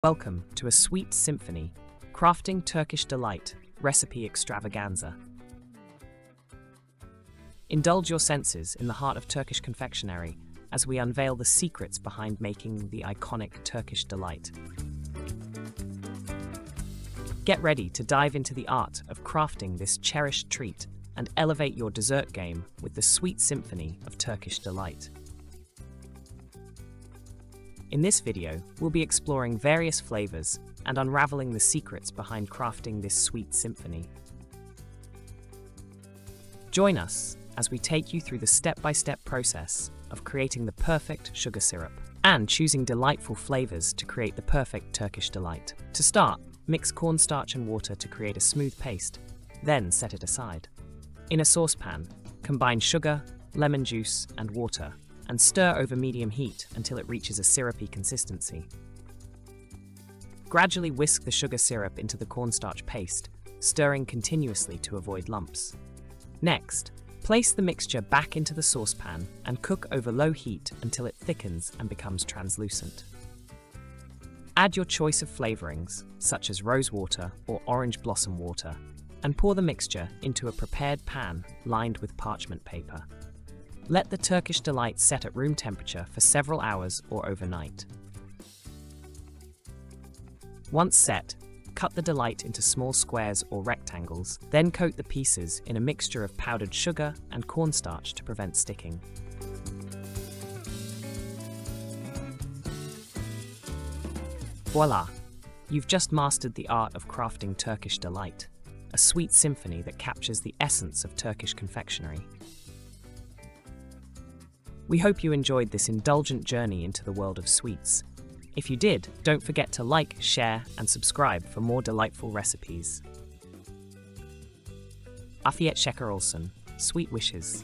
Welcome to a sweet symphony, crafting Turkish delight, recipe extravaganza. Indulge your senses in the heart of Turkish confectionery as we unveil the secrets behind making the iconic Turkish delight. Get ready to dive into the art of crafting this cherished treat and elevate your dessert game with the sweet symphony of Turkish delight. In this video, we'll be exploring various flavors and unraveling the secrets behind crafting this sweet symphony. Join us as we take you through the step-by-step process of creating the perfect sugar syrup and choosing delightful flavors to create the perfect Turkish delight. To start, mix cornstarch and water to create a smooth paste, then set it aside. In a saucepan, combine sugar, lemon juice, and water, and stir over medium heat until it reaches a syrupy consistency. Gradually whisk the sugar syrup into the cornstarch paste, stirring continuously to avoid lumps. Next, place the mixture back into the saucepan and cook over low heat until it thickens and becomes translucent. Add your choice of flavorings, such as rosewater or orange blossom water, and pour the mixture into a prepared pan lined with parchment paper. Let the Turkish delight set at room temperature for several hours or overnight. Once set, cut the delight into small squares or rectangles, then coat the pieces in a mixture of powdered sugar and cornstarch to prevent sticking. Voila! You've just mastered the art of crafting Turkish delight, a sweet symphony that captures the essence of Turkish confectionery. We hope you enjoyed this indulgent journey into the world of sweets. If you did, don't forget to like, share, and subscribe for more delightful recipes. Afiyet şeker olsun. Sweet wishes.